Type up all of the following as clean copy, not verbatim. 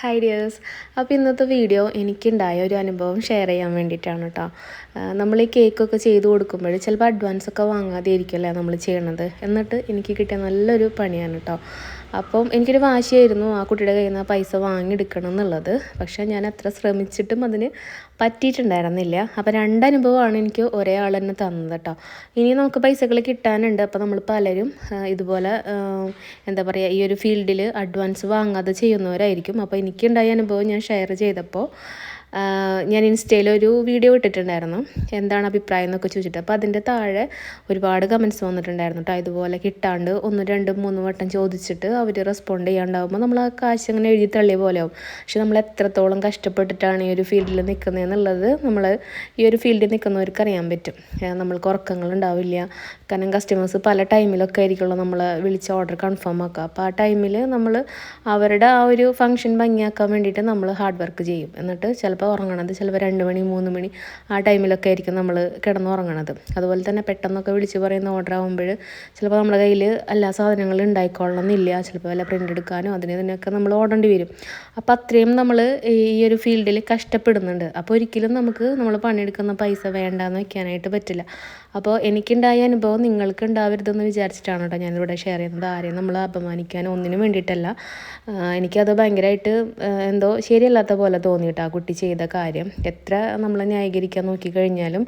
Hi dears. അപ്പോൾ ഇന്നത്തെ video എനിക്കുണ്ടായ ഒരു അനുഭവം ഷെയർ ചെയ്യാൻ വേണ്ടിയിട്ടാണ് കേട്ടോ. നമ്മൾ ഈ കേക്കൊക്കെ ചെയ്ത് കൊടുക്കുമ്പോൾ ചിലപ്പോൾ അഡ്വാൻസൊക്കെ വാങ്ങാതെ ഇരിക്കുമല്ലേ നമ്മൾ ചെയ്യണത്. എന്നിട്ട് എനിക്ക് കിട്ടിയ നല്ലൊരു പണിയാണ് കേട്ടോ. അപ്പം എനിക്കൊരു വാശിയായിരുന്നു ആ കുട്ടിയുടെ കയ്യിൽ നിന്ന് ആ പൈസ വാങ്ങിയെടുക്കണം എന്നുള്ളത്. പക്ഷേ ഞാൻ എത്ര ശ്രമിച്ചിട്ടും അതിന് പറ്റിയിട്ടുണ്ടായിരുന്നില്ല. അപ്പോൾ രണ്ടനുഭവമാണ് എനിക്ക് ഒരേ ആൾ തന്നെ തന്നത് കേട്ടോ. ഇനി നമുക്ക് പൈസകൾ കിട്ടാനുണ്ട്. അപ്പോൾ നമ്മൾ പലരും ഇതുപോലെ എന്താ പറയുക, ഈ ഒരു ഫീൽഡിൽ അഡ്വാൻസ് വാങ്ങാതെ ചെയ്യുന്നവരായിരിക്കും. അപ്പോൾ എനിക്കുണ്ടായ അനുഭവം ഞാൻ ഷെയർ ചെയ്തപ്പോൾ ഞാൻ ഇൻസ്റ്റയിൽ ഒരു വീഡിയോ ഇട്ടിട്ടുണ്ടായിരുന്നു, എന്താണ് അഭിപ്രായം എന്നൊക്കെ ചോദിച്ചിട്ട്. അപ്പോൾ അതിൻ്റെ താഴെ ഒരുപാട് കമൻറ്റ്സ് വന്നിട്ടുണ്ടായിരുന്നു കേട്ടോ. ഇതുപോലെ കിട്ടാണ്ട് 1, 2, 3 വട്ടം ചോദിച്ചിട്ട് അവർ റെസ്പോണ്ട് ചെയ്യാണ്ടാവുമ്പോൾ നമ്മൾ ആ കാശ് അങ്ങനെ എഴുതി തള്ളിയ പോലെ ആവും. പക്ഷെ നമ്മൾ എത്രത്തോളം കഷ്ടപ്പെട്ടിട്ടാണ് ഈ ഒരു ഫീൽഡിൽ നിൽക്കുന്നതെന്നുള്ളത് നമ്മൾ ഈ ഒരു ഫീൽഡിൽ നിൽക്കുന്നവർക്ക് അറിയാൻ പറ്റും. നമ്മൾക്ക് ഉറക്കങ്ങളുണ്ടാവില്ല. കാരണം കസ്റ്റമേഴ്സ് പല ടൈമിലൊക്കെ ആയിരിക്കുമല്ലോ നമ്മൾ വിളിച്ച ഓർഡർ കൺഫേം ആക്കുക. അപ്പോൾ ആ ടൈമിൽ നമ്മൾ അവരുടെ ആ ഒരു ഫംഗ്ഷൻ ഭംഗിയാക്കാൻ വേണ്ടിയിട്ട് നമ്മൾ ഹാർഡ് വർക്ക് ചെയ്യും. എന്നിട്ട് ചിലപ്പോൾ ഉറങ്ങണത് ചിലപ്പോൾ 2 മണി 3 മണി ആ ടൈമിലൊക്കെ ആയിരിക്കും നമ്മൾ കിടന്നുറങ്ങണത്. അതുപോലെ തന്നെ പെട്ടെന്നൊക്കെ വിളിച്ച് പറയുന്ന ഓർഡർ ആകുമ്പോൾ ചിലപ്പോൾ നമ്മുടെ കയ്യിൽ എല്ലാ സാധനങ്ങളും ഉണ്ടായിക്കൊള്ളണമെന്നില്ല. ചിലപ്പോൾ വല്ല പ്രിൻ്റ് എടുക്കാനോ ഇതിനൊക്കെ നമ്മൾ ഓടേണ്ടി വരും. അപ്പോൾ അത്രയും നമ്മൾ ഈ ഒരു ഫീൽഡിൽ കഷ്ടപ്പെടുന്നുണ്ട്. അപ്പോൾ ഒരിക്കലും നമുക്ക് നമ്മൾ പണിയെടുക്കുന്ന പൈസ വേണ്ടാന്ന് വെക്കാനായിട്ട് പറ്റില്ല. അപ്പോൾ എനിക്കുണ്ടായ അനുഭവം നിങ്ങൾക്ക് ഉണ്ടാവരുതെന്ന് വിചാരിച്ചിട്ടാണ് കേട്ടോ ഞാനിവിടെ ഷെയർ ചെയ്യുന്നത്. ആരെയും നമ്മൾ അപമാനിക്കാനോ ഒന്നിനും വേണ്ടിയിട്ടല്ല. എനിക്കത് ഭയങ്കരമായിട്ട് എന്തോ ശരിയല്ലാത്ത പോലെ തോന്നിയിട്ട് ആ കുട്ടി ചെയ്ത കാര്യം എത്ര നമ്മൾ ന്യായീകരിക്കാൻ നോക്കിക്കഴിഞ്ഞാലും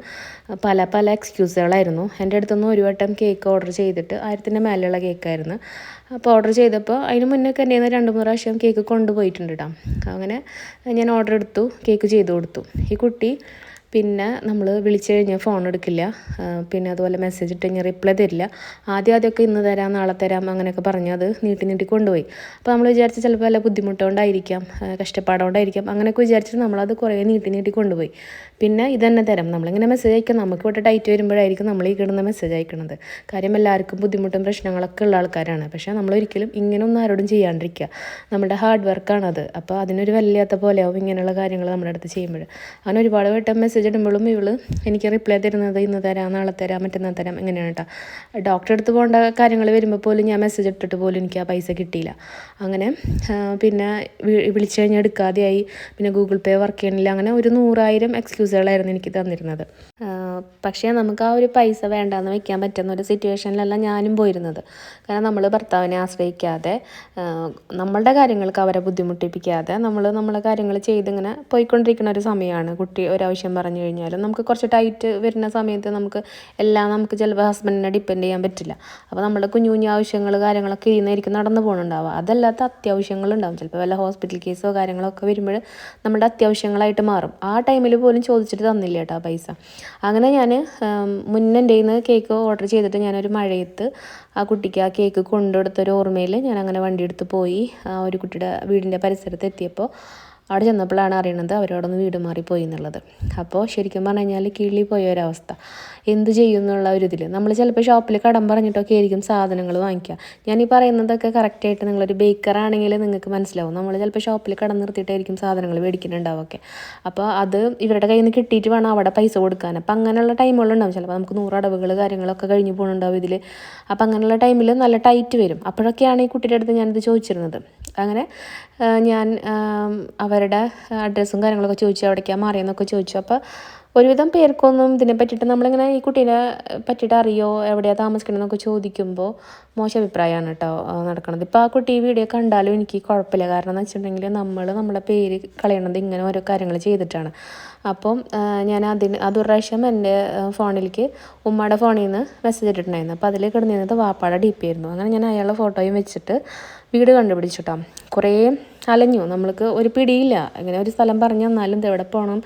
പല പല എക്സ്ക്യൂസുകളായിരുന്നു. എൻ്റെ അടുത്തുനിന്ന് ഒരു വട്ടം കേക്ക് ഓർഡർ ചെയ്തിട്ട് 1000-ൻ്റെ മേലെയുള്ള കേക്കായിരുന്നു. അപ്പോൾ ഓർഡർ ചെയ്തപ്പോൾ അതിന് മുന്നേ എൻ്റെ 2-3 പ്രാവശ്യം കേക്ക് കൊണ്ടുപോയിട്ടുണ്ട് കേട്ടോ. അങ്ങനെ ഞാൻ ഓർഡർ എടുത്തു, കേക്ക് ചെയ്ത് കൊടുത്തു. ഈ കുട്ടി പിന്നെ നമ്മൾ വിളിച്ചു കഴിഞ്ഞാൽ ഫോൺ എടുക്കില്ല. പിന്നെ അതുപോലെ മെസ്സേജ് ഇട്ട് കഴിഞ്ഞാൽ റിപ്ലൈ തരില്ല. ആദ്യമൊക്കെ ഇന്ന് തരാം നാളെ തരാം അങ്ങനെയൊക്കെ പറഞ്ഞ് അത് നീട്ടി കൊണ്ടുപോയി. അപ്പോൾ നമ്മൾ വിചാരിച്ച് ചിലപ്പോൾ വല്ല ബുദ്ധിമുട്ടുകൊണ്ടായിരിക്കാം, കഷ്ടപ്പാടുകൊണ്ടായിരിക്കാം, അങ്ങനെയൊക്കെ വിചാരിച്ചിട്ട് നമ്മളത് കുറേ നീട്ടി കൊണ്ടുപോയി. പിന്നെ ഇതന്നെ തരാം നമ്മളിങ്ങനെ മെസ്സേജ് അയക്കാം. നമുക്ക് ഇവിടെ ടൈറ്റ് വരുമ്പോഴായിരിക്കും നമ്മൾ ഈ കിടന്ന മെസ്സേജ് അയക്കണത്. കാര്യം എല്ലാവർക്കും ബുദ്ധിമുട്ടും പ്രശ്നങ്ങളൊക്കെ ഉള്ള ആൾക്കാരാണ്. പക്ഷേ നമ്മളൊരിക്കലും ഇങ്ങനെയൊന്നും ആരോടും ചെയ്യാണ്ടിരിക്കുക. നമ്മുടെ ഹാർഡ് വർക്കാണത്. അപ്പോൾ അതിനൊരു വല്ലാത്ത പോലെയാവും ഇങ്ങനെയുള്ള കാര്യങ്ങൾ നമ്മുടെ അടുത്ത് ചെയ്യുമ്പോൾ. അങ്ങനെ ഒരുപാട് വട്ടം മെസ്സേജ് ഇടുമ്പോഴും എനിക്ക് റിപ്ലൈ തരുന്നത് ഇന്ന് തരാം നാളെ തരാം മറ്റന്നാൾ തരാം എങ്ങനെയാണ് കേട്ടോ. ഡോക്ടറെ അടുത്ത് പോകേണ്ട കാര്യങ്ങൾ വരുമ്പോൾ പോലും ഞാൻ മെസ്സേജ് ഇട്ടിട്ട് പോലും എനിക്ക് ആ പൈസ കിട്ടിയില്ല. അങ്ങനെ പിന്നെ വിളിച്ചു കഴിഞ്ഞാൽ എടുക്കാതെയായി. പിന്നെ ഗൂഗിൾ പേ വർക്ക് ചെയ്യണില്ല. അങ്ങനെ ഒരു 100,000 എക്സ്ക്യൂസുകളായിരുന്നു എനിക്ക് തന്നിരുന്നത്. പക്ഷേ നമുക്ക് ആ ഒരു പൈസ വേണ്ടാന്ന് വെക്കാൻ പറ്റുന്ന ഒരു സിറ്റുവേഷനിലല്ല ഞാനും പോയിരുന്നത്. കാരണം നമ്മൾ ഭർത്താവിനെ ആശ്രയിക്കാതെ നമ്മളുടെ കാര്യങ്ങൾക്ക് അവരെ ബുദ്ധിമുട്ടിപ്പിക്കാതെ നമ്മളെ കാര്യങ്ങൾ ചെയ്തിങ്ങനെ പോയിക്കൊണ്ടിരിക്കുന്ന ഒരു സമയമാണ്. കുട്ടി ഒരാവശ്യം പറഞ്ഞു കഴിഞ്ഞാലും നമുക്ക് കുറച്ച് ടൈറ്റ് വരുന്ന സമയത്ത് നമുക്ക് ചിലപ്പോൾ ഹസ്ബൻഡിനെ ഡിപ്പെൻഡ് ചെയ്യാൻ പറ്റില്ല. അപ്പോൾ നമ്മുടെ കുഞ്ഞു ആവശ്യങ്ങൾ കാര്യങ്ങളൊക്കെ ഇരുന്നായിരിക്കും നടന്നു പോകുന്നുണ്ടാവുക. അതല്ലാത്ത അത്യാവശ്യങ്ങളുണ്ടാവും. ചിലപ്പോൾ വല്ല ഹോസ്പിറ്റൽ കേസോ കാര്യങ്ങളൊക്കെ വരുമ്പോൾ നമ്മുടെ അത്യാവശ്യങ്ങളായിട്ട് മാറും. ആ ടൈമിൽ പോലും ചോദിച്ചിട്ട് തന്നില്ല കേട്ടോ പൈസ. അങ്ങനെ ഞാൻ മുന്നേ എൻ്റെ കയ്യിൽ നിന്ന് കേക്ക് ഓർഡർ ചെയ്തിട്ട് ഞാനൊരു മഴയത്ത് ആ കുട്ടിക്ക് ആ കേക്ക് കൊണ്ടുകൊടുത്തൊരു ഓർമ്മയിൽ ഞാൻ അങ്ങനെ വണ്ടി എടുത്ത് പോയി ആ ഒരു കുട്ടിയുടെ വീടിൻ്റെ പരിസരത്ത് എത്തിയപ്പോൾ അവിടെ ചെന്നപ്പോഴാണ് അറിയണത് അവരോടൊന്ന് വീട് മാറിപ്പോയി എന്നുള്ളത്. അപ്പോൾ ശരിക്കും പറഞ്ഞു കഴിഞ്ഞാൽ കിളി പോയ ഒരവസ്ഥ. എന്ത് ചെയ്യും എന്നുള്ള ഒരു ഇതിൽ നമ്മൾ ചിലപ്പോൾ ഷോപ്പിൽ കടം പറഞ്ഞിട്ടൊക്കെ ആയിരിക്കും സാധനങ്ങൾ വാങ്ങിക്കുക. ഞാൻ ഈ പറയുന്നതൊക്കെ കറക്റ്റായിട്ട് നിങ്ങളൊരു ബേക്കറാണെങ്കിൽ നിങ്ങൾക്ക് മനസ്സിലാവും. നമ്മൾ ചിലപ്പോൾ ഷോപ്പിൽ കടം നിർത്തിയിട്ടായിരിക്കും സാധനങ്ങൾ മേടിക്കുന്നുണ്ടാവുമൊക്കെ. അപ്പോൾ അത് ഇവരുടെ കയ്യിൽ നിന്ന് കിട്ടിയിട്ട് വേണം അവിടെ പൈസ കൊടുക്കാൻ. അപ്പോൾ അങ്ങനെയുള്ള ടൈമുകളുണ്ടാവും. ചിലപ്പോൾ നമുക്ക് 100 അടവുകൾ കാര്യങ്ങളൊക്കെ കഴിഞ്ഞ് പോകുന്നുണ്ടാവും ഇതിൽ. അപ്പോൾ അങ്ങനെയുള്ള ടൈമിൽ നല്ല ടൈറ്റ് വരും. അപ്പോഴൊക്കെയാണ് ഈ കുട്ടിയുടെ അടുത്ത് ഞാനിത് ചോദിച്ചിരുന്നത്. അങ്ങനെ ഞാൻ അവരുടെ അഡ്രസ്സും കാര്യങ്ങളൊക്കെ ചോദിച്ചു, എവിടേക്കാണ് മാറിയെന്നൊക്കെ ചോദിച്ചു. അപ്പോൾ ഒരുവിധം പേർക്കൊന്നും ഇതിനെ പറ്റിയിട്ട് നമ്മളിങ്ങനെ ഈ കുട്ടീനെ പറ്റിയിട്ട് അറിയോ എവിടെയാണ് താമസിക്കണമെന്നൊക്കെ ചോദിക്കുമ്പോൾ മോശം അഭിപ്രായമാണ് കേട്ടോ നടക്കുന്നത്. ഇപ്പോൾ ആ കുട്ടി ഈ വീഡിയോ കണ്ടാലും എനിക്ക് കുഴപ്പമില്ല. കാരണം എന്ന് വെച്ചിട്ടുണ്ടെങ്കിൽ നമ്മളെ പേര് കളയണത് ഇങ്ങനെ ഓരോ കാര്യങ്ങൾ ചെയ്തിട്ടാണ്. അപ്പം ഞാൻ അതൊരു പ്രാവശ്യം എൻ്റെ ഫോണിലേക്ക് ഉമ്മയുടെ ഫോണിൽ നിന്ന് മെസ്സേജ് ഇട്ടിട്ടുണ്ടായിരുന്നു. അപ്പോൾ അതിൽ കിടന്നിരുന്നത് വാപ്പാടെ DP ആയിരുന്നു. അങ്ങനെ ഞാൻ അയാളുടെ ഫോട്ടോയും വെച്ചിട്ട് വീട് കണ്ടുപിടിച്ചിട്ടോ. കുറേ അലഞ്ഞു. നമ്മൾക്ക് ഒരു പിടിയില്ല. ഇങ്ങനെ ഒരു സ്ഥലം പറഞ്ഞു തന്നാലും എവിടെ പോകണം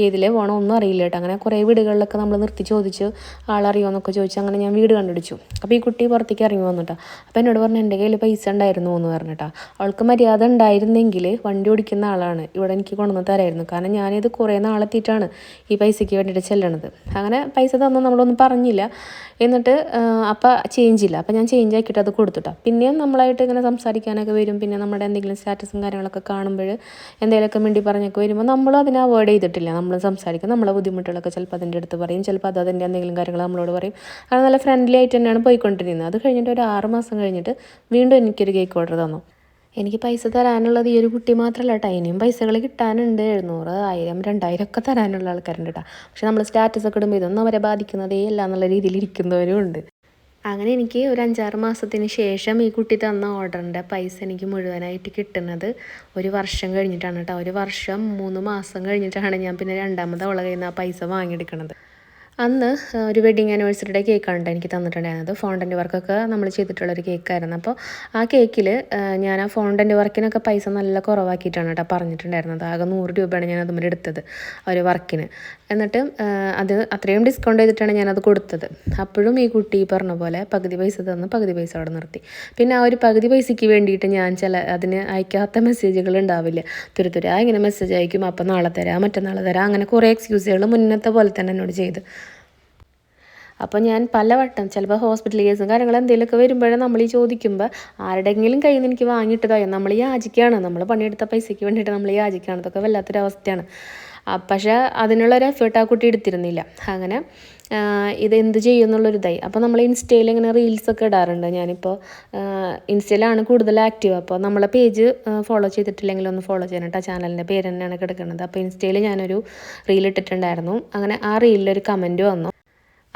ഏതിലേ പോകണം ഒന്നും അറിയില്ല കേട്ടോ. അങ്ങനെ കുറേ വീടുകളിലൊക്കെ നമ്മൾ നിർത്തി ചോദിച്ചു ആളറിയോ എന്നൊക്കെ ചോദിച്ചു. അങ്ങനെ ഞാൻ വീട് കണ്ടുപിടിച്ചു. അപ്പോൾ ഈ കുട്ടി പുറത്തേക്ക് ഇറങ്ങി വന്നിട്ടോ. അപ്പോൾ എന്നോട് പറഞ്ഞു എൻ്റെ കയ്യിൽ പൈസ ഉണ്ടായിരുന്നു എന്ന് പറഞ്ഞിട്ടാ. അവൾക്ക് മര്യാദ ഉണ്ടായിരുന്നെങ്കിൽ വണ്ടി ഓടിക്കുന്ന ആളാണ് ഇവിടെ എനിക്ക് കൊണ്ടുവന്ന് തരായിരുന്നു. കാരണം ഞാനിത് കുറേ നാളെത്തിയിട്ടാണ് ഈ പൈസയ്ക്ക് വേണ്ടിയിട്ട് ചെല്ലണത്. അങ്ങനെ പൈസ തന്നു നമ്മളൊന്നും പറഞ്ഞില്ല. എന്നിട്ട് അപ്പോൾ ചേഞ്ച് ഇല്ല. അപ്പോൾ ഞാൻ ചേഞ്ച് ആക്കിയിട്ട് അത് കൊടുത്തിട്ടാ. പിന്നെയും നമ്മളായിട്ട് ഇങ്ങനെ സംസാരിക്കാനൊക്കെ വരും. പിന്നെ നമ്മുടെ എന്തെങ്കിലും സ്റ്റാറ്റസും കാര്യങ്ങളൊക്കെ കാണുമ്പോൾ എന്തെങ്കിലുമൊക്കെ മിണ്ടി പറഞ്ഞൊക്കെ വരുമ്പോൾ നമ്മളും അതിനെ അവോയ്ഡ് ചെയ്തിട്ടില്ല. നമ്മൾ സംസാരിക്കും. നമ്മളെ ബുദ്ധിമുട്ടുകളൊക്കെ ചിലപ്പോൾ അതിൻ്റെ അടുത്ത് പറയും. ചിലപ്പോൾ അതിൻ്റെ എന്തെങ്കിലും കാര്യങ്ങൾ നമ്മളോട് പറയും. അത് നല്ല ഫ്രണ്ട്ലി ആയിട്ട് തന്നെയാണ് പോയിക്കൊണ്ടിരുന്നത്. അത് കഴിഞ്ഞിട്ട് ഒരു 6 മാസം കഴിഞ്ഞിട്ട് വീണ്ടും എനിക്കൊരു കേക്ക് ഓർഡർ തന്നു. എനിക്ക് പൈസ തരാനുള്ളത് ഈ ഒരു കുട്ടി മാത്രമല്ല കേട്ടോ, ഇനിയും പൈസകൾ കിട്ടാനുണ്ട്. 700, 1000, 2000 ഒക്കെ തരാനുള്ള ആൾക്കാരുണ്ട് കേട്ടോ. പക്ഷെ നമ്മൾ സ്റ്റാറ്റസ് ഒക്കെ ഇടുമ്പോൾ ഇതൊന്നും അവരെ ബാധിക്കുന്നതേ ഇല്ല എന്നുള്ള രീതിയിൽ ഇരിക്കുന്നവരും ഉണ്ട്. അങ്ങനെ എനിക്ക് ഒരു 5-6 മാസത്തിന് ശേഷം ഈ കുട്ടി തന്ന ഓർഡറിൻ്റെ പൈസ എനിക്ക് മുഴുവനായിട്ട് കിട്ടുന്നത് 1 വർഷം കഴിഞ്ഞിട്ടാണ് കേട്ടോ. 1 വർഷം 3 മാസം കഴിഞ്ഞിട്ടാണ് ഞാൻ പിന്നെ രണ്ടാമത് അവളെ കയ്യിൽ നിന്ന് ആ പൈസ വാങ്ങിയെടുക്കുന്നത്. അന്ന് ഒരു വെഡിങ് ആനിവേഴ്സറിയുടെ കേക്കാണ് കേട്ടോ എനിക്ക് തന്നിട്ടുണ്ടായിരുന്നത്. ഫോണ്ടൻ്റ് വർക്കൊക്കെ നമ്മൾ ചെയ്തിട്ടുള്ളൊരു കേക്കായിരുന്നു. അപ്പോൾ ആ കേക്കിൽ ഞാൻ ആ ഫോണ്ടൻ്റ് വർക്കിനൊക്കെ പൈസ നല്ല കുറവാക്കിയിട്ടാണ് കേട്ടോ പറഞ്ഞിട്ടുണ്ടായിരുന്നത്. ആകെ 100 രൂപയാണ് ഞാൻ അതുമ്മൽ എടുത്തത് ഒരു വർക്കിന്. എന്നിട്ട് അത് അത്രയും ഡിസ്കൗണ്ട് ചെയ്തിട്ടാണ് ഞാനത് കൊടുത്തത്. അപ്പോഴും ഈ കുട്ടി പറഞ്ഞ പോലെ പകുതി പൈസ തന്ന് പകുതി പൈസ അവിടെ നിർത്തി. പിന്നെ ആ ഒരു പകുതി പൈസയ്ക്ക് വേണ്ടിയിട്ട് ഞാൻ അതിന് അയക്കാത്ത മെസ്സേജുകൾ ഉണ്ടാവില്ല, തുരുതുരാ ഇങ്ങനെ മെസ്സേജ് അയക്കും. അപ്പോൾ നാളെ തരാം, മറ്റന്നാൾ തരാം, അങ്ങനെ കുറേ എക്സ്ക്യൂസുകൾ മുന്നത്തെ പോലെ തന്നെ എന്നോട് ചെയ്ത്. അപ്പോൾ ഞാൻ പലവട്ടം ചിലപ്പോൾ ഹോസ്പിറ്റൽ കേസും കാര്യങ്ങളും എന്തെങ്കിലുമൊക്കെ വരുമ്പോഴേ നമ്മൾ ഈ ചോദിക്കുമ്പോൾ ആരുടെയെങ്കിലും കയ്യിൽ നിന്ന് എനിക്ക് വാങ്ങിയിട്ടതായോ നമ്മൾ യാചിക്കുകയാണ്, നമ്മൾ പണിയെടുത്ത പൈസയ്ക്ക് വേണ്ടിയിട്ട് നമ്മൾ യാചിക്കുകയാണ്. അതൊക്കെ വല്ലാത്തൊരവസ്ഥയാണ്. പക്ഷേ അതിനുള്ളൊരു എഫേർട്ട് ആ കുട്ടി എടുത്തിരുന്നില്ല. അങ്ങനെ ഇതെന്ത് ചെയ്യും എന്നുള്ളൊരിതായി. അപ്പോൾ നമ്മൾ ഇൻസ്റ്റയിൽ ഇങ്ങനെ റീൽസൊക്കെ ഇടാറുണ്ട്. ഞാനിപ്പോൾ ഇൻസ്റ്റയിലാണ് കൂടുതൽ ആക്റ്റീവ്. അപ്പോൾ നമ്മളെ പേജ് ഫോളോ ചെയ്തിട്ടില്ലെങ്കിൽ ഒന്ന് ഫോളോ ചെയ്യണം കേട്ടോ. ചാനലിൻ്റെ പേര് തന്നെയാണ് കിടക്കുന്നത്. അപ്പോൾ ഇൻസ്റ്റയിൽ ഞാനൊരു റീൽ ഇട്ടിട്ടുണ്ടായിരുന്നു. അങ്ങനെ ആ റീലിലൊരു കമൻറ്റ് വന്നു.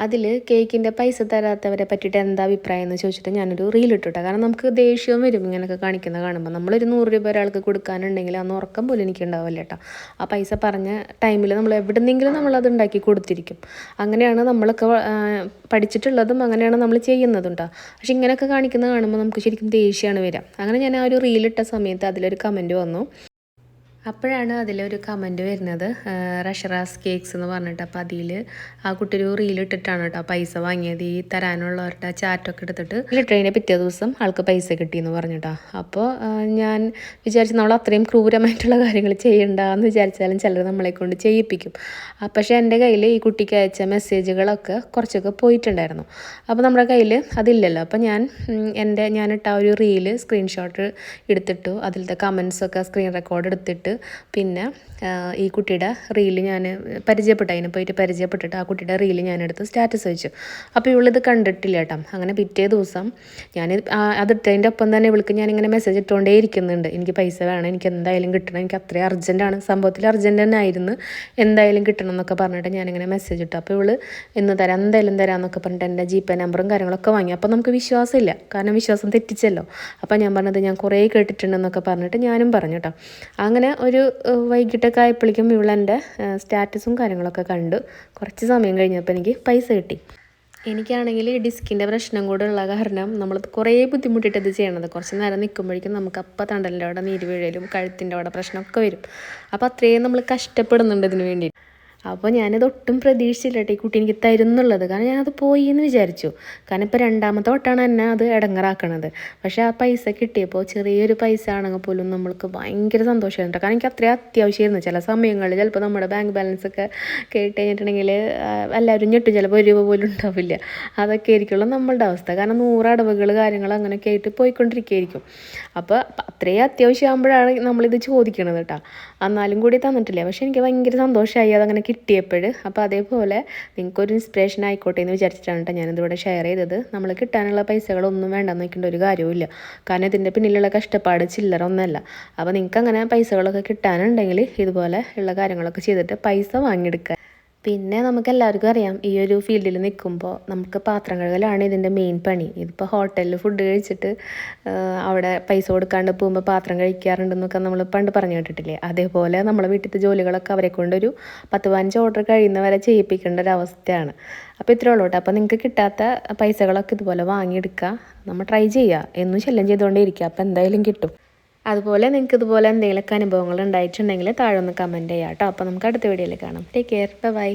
അതിൽ കേക്കിൻ്റെ പൈസ തരാത്തവരെ പറ്റിയിട്ട് എന്താ അഭിപ്രായം എന്ന് ചോദിച്ചിട്ട് ഞാനൊരു റീൽ ഇട്ടുട്ടോ. കാരണം നമുക്ക് ദേഷ്യം വരും ഇങ്ങനെയൊക്കെ കാണിക്കുന്നത് കാണുമ്പോൾ. നമ്മളൊരു 100 രൂപ ഒരാൾക്ക് കൊടുക്കാനുണ്ടെങ്കിൽ അന്ന് ഉറക്കം പോലും എനിക്ക് ഉണ്ടാവില്ല കേട്ടോ. ആ പൈസ പറഞ്ഞ ടൈമിൽ നമ്മൾ എവിടെന്നെങ്കിലും നമ്മളത് ഉണ്ടാക്കി കൊടുത്തിരിക്കും. അങ്ങനെയാണ് നമ്മളൊക്കെ പഠിച്ചിട്ടുള്ളതും അങ്ങനെയാണ് നമ്മൾ ചെയ്യുന്നതും കേട്ടോ. പക്ഷെ ഇങ്ങനെയൊക്കെ കാണിക്കുന്നത് കാണുമ്പോൾ നമുക്ക് ശരിക്കും ദേഷ്യമാണ് വരിക. അങ്ങനെ ഞാൻ ആ ഒരു റീലിട്ട സമയത്ത് അതിലൊരു കമൻറ്റ് വന്നു. അപ്പോഴാണ് അതിലൊരു കമൻറ്റ് വരുന്നത്, റഷറാസ് കേക്ക്സ് എന്ന് പറഞ്ഞിട്ട്. അപ്പോൾ അതിൽ ആ കുട്ടി ഒരു റീലിട്ടിട്ടാണ് കേട്ടോ പൈസ വാങ്ങിയത്. ഈ തരാനുള്ളവരുടെ ചാറ്റൊക്കെ എടുത്തിട്ട് റീലിട്ടതിൻ്റെ പിറ്റേ ദിവസം ആൾക്ക് പൈസ കിട്ടിയെന്ന് പറഞ്ഞിട്ടാ. അപ്പോൾ ഞാൻ വിചാരിച്ചു നമ്മൾ അത്രയും ക്രൂരമായിട്ടുള്ള കാര്യങ്ങൾ ചെയ്യണ്ടെന്ന് വിചാരിച്ചാലും ചിലർ നമ്മളെ കൊണ്ട് ചെയ്യിപ്പിക്കും. പക്ഷേ എൻ്റെ കയ്യിൽ ഈ കുട്ടിക്ക് അയച്ച മെസ്സേജുകളൊക്കെ കുറച്ചൊക്കെ പോയിട്ടുണ്ടായിരുന്നു. അപ്പോൾ നമ്മുടെ കയ്യിൽ അതില്ലല്ലോ. അപ്പോൾ ഞാനിട്ട ആ ഒരു റീല് സ്ക്രീൻഷോട്ട് എടുത്തിട്ടു. അതിലത്തെ കമൻസൊക്കെ സ്ക്രീൻ റെക്കോർഡ് എടുത്തിട്ട് പിന്നെ ഈ കുട്ടിയുടെ റീല് ഞാൻ അതിനെ പോയിട്ട് പരിചയപ്പെട്ടിട്ട് ആ കുട്ടിയുടെ റീല് ഞാനെടുത്ത് സ്റ്റാറ്റസ് വെച്ചു. അപ്പോൾ ഇവളിത് കണ്ടിട്ടില്ല കേട്ടോ. അങ്ങനെ പിറ്റേ ദിവസം ഞാൻ അതിട്ടതിൻ്റെ ഒപ്പം തന്നെ ഇവൾക്ക് ഞാനിങ്ങനെ മെസ്സേജ് ഇട്ടുകൊണ്ടേ ഇരിക്കുന്നുണ്ട്. എനിക്ക് പൈസ വേണം, എനിക്ക് എന്തായാലും കിട്ടണം, എനിക്ക് അത്രയും അർജൻറ്റാണ്, സംഭവത്തിൽ അർജൻറ്റ് തന്നെ ആയിരുന്നു, എന്തായാലും കിട്ടണം എന്നൊക്കെ പറഞ്ഞിട്ട് ഞാനിങ്ങനെ മെസ്സേജ് ഇട്ടു. അപ്പോൾ ഇവള് ഇന്ന് തരാം, എന്തായാലും തരാമെന്നൊക്കെ പറഞ്ഞിട്ട് എൻ്റെ GPay നമ്പറും കാര്യങ്ങളൊക്കെ വാങ്ങി. അപ്പോൾ നമുക്ക് വിശ്വാസമില്ല, കാരണം വിശ്വാസം തെറ്റിച്ചല്ലോ. അപ്പോൾ ഞാൻ പറഞ്ഞത് ഞാൻ കുറേ കേട്ടിട്ടുണ്ടെന്നൊക്കെ പറഞ്ഞിട്ട് ഞാനും പറഞ്ഞു കേട്ടോ. അങ്ങനെ ഒരു വൈകിട്ടൊക്കെ ആയപ്പോഴേക്കും ഇവളെൻ്റെ സ്റ്റാറ്റസും കാര്യങ്ങളൊക്കെ കണ്ടു. കുറച്ച് സമയം കഴിഞ്ഞപ്പോൾ എനിക്ക് പൈസ കിട്ടി. എനിക്കാണെങ്കിൽ ഡിസ്കിൻ്റെ പ്രശ്നം കൂടെ ഉള്ള കാരണം നമ്മൾ കുറേ ബുദ്ധിമുട്ടിയിട്ട് ഇത് ചെയ്യണത്. കുറച്ച് നേരം നിൽക്കുമ്പോഴേക്കും നമുക്ക് അപ്പം തണ്ടലിൻ്റെ അവിടെ നീര് വീഴലും കഴുത്തിൻ്റെ അവിടെ പ്രശ്നമൊക്കെ വരും. അപ്പോൾ അത്രയും നമ്മൾ കഷ്ടപ്പെടുന്നുണ്ട് ഇതിന് വേണ്ടി. അപ്പോൾ ഞാനിത് ഒട്ടും പ്രതീക്ഷിച്ചില്ല കേട്ടോ ഈ കുട്ടി എനിക്ക് തരുന്നുള്ളത്. കാരണം ഞാനത് പോയി എന്ന് വിചാരിച്ചു. കാരണം ഇപ്പോൾ രണ്ടാമത്തെ വട്ടമാണ് എന്നെ അത് ഇടങ്ങറാക്കണത്. പക്ഷേ ആ പൈസ കിട്ടിയപ്പോൾ ചെറിയൊരു പൈസ ആണെങ്കിൽ പോലും നമ്മൾക്ക് ഭയങ്കര സന്തോഷമായിരുന്നു. കാരണം എനിക്ക് അത്രയും അത്യാവശ്യമായിരുന്നു. ചില സമയങ്ങളിൽ ചിലപ്പോൾ നമ്മുടെ ബാങ്ക് ബാലൻസ് ഒക്കെ കേട്ട് കഴിഞ്ഞിട്ടുണ്ടെങ്കിൽ എല്ലാവരും ഞെട്ടും, ചിലപ്പോൾ 1 രൂപ പോലും ഉണ്ടാവില്ല. അതൊക്കെ ആയിരിക്കുള്ളൂ നമ്മളുടെ അവസ്ഥ. കാരണം 100 അടവുകൾ കാര്യങ്ങൾ അങ്ങനെയൊക്കെ ആയിട്ട് പോയിക്കൊണ്ടിരിക്കുകയായിരിക്കും. അപ്പോൾ അത്രയും അത്യാവശ്യമാകുമ്പോഴാണ് നമ്മളിത് ചോദിക്കണത് കേട്ടോ. എന്നാലും കൂടി തന്നിട്ടില്ല. പക്ഷേ എനിക്ക് ഭയങ്കര സന്തോഷമായി അതങ്ങനെ കിട്ടിയപ്പോൾ. അപ്പോൾ അതേപോലെ നിങ്ങൾക്കൊരു ഇൻസ്പിറേഷൻ ആയിക്കോട്ടെ എന്ന് വിചാരിച്ചിട്ടാണ് കേട്ടോ ഞാനിതിവിടെ ഷെയർ ചെയ്തത്. നമ്മൾ കിട്ടാനുള്ള പൈസകളൊന്നും വേണ്ടെന്ന് വെക്കേണ്ട ഒരു കാര്യമില്ല. കാരണം ഇതിൻ്റെ പിന്നിലുള്ള കഷ്ടപ്പാട് ചില്ലറ ഒന്നല്ല. അപ്പോൾ നിങ്ങൾക്ക് അങ്ങനെ പൈസകളൊക്കെ കിട്ടാനുണ്ടെങ്കിൽ ഇതുപോലെ ഉള്ള കാര്യങ്ങളൊക്കെ ചെയ്തിട്ട് പൈസ വാങ്ങിയെടുക്കുക. പിന്നെ നമുക്കെല്ലാവർക്കും അറിയാം ഈ ഒരു ഫീൽഡിൽ നിൽക്കുമ്പോൾ നമുക്ക് പാത്രം കഴുകലാണ് ഇതിൻ്റെ മെയിൻ പണി. ഇതിപ്പോൾ ഹോട്ടലിൽ ഫുഡ് കഴിച്ചിട്ട് അവിടെ പൈസ കൊടുക്കാണ്ട് പോകുമ്പോൾ പാത്രം കഴിക്കാറുണ്ടെന്നൊക്കെ നമ്മൾ പണ്ട് പറഞ്ഞു കേട്ടിട്ടില്ലേ. അതേപോലെ നമ്മളെ വീട്ടിലത്തെ ജോലികളൊക്കെ അവരെ കൊണ്ടൊരു 10-15 ഓർഡർ കഴിയുന്നവരെ ചെയ്യിപ്പിക്കേണ്ട ഒരു അവസ്ഥയാണ്. അപ്പോൾ ഇത്രയേ ഉള്ളൂ കേട്ടോ. അപ്പോൾ നിങ്ങൾക്ക് കിട്ടാത്ത പൈസകളൊക്കെ ഇതുപോലെ വാങ്ങിയെടുക്കുക. നമ്മൾ ട്രൈ ചെയ്യുക, എന്നും ശല്യം ചെയ്തുകൊണ്ടേ ഇരിക്കുക. അപ്പോൾ എന്തായാലും കിട്ടും. അതുപോലെ നിങ്ങൾക്ക് ഇതുപോലെ എന്തെങ്കിലുമൊക്കെ അനുഭവങ്ങൾ ഉണ്ടായിട്ടുണ്ടെങ്കിൽ താഴെ ഒന്ന് കമൻറ്റ് ചെയ്യാം കേട്ടോ. അപ്പോൾ നമുക്ക് അടുത്ത വീഡിയോയിൽ കാണാം. Take care, by.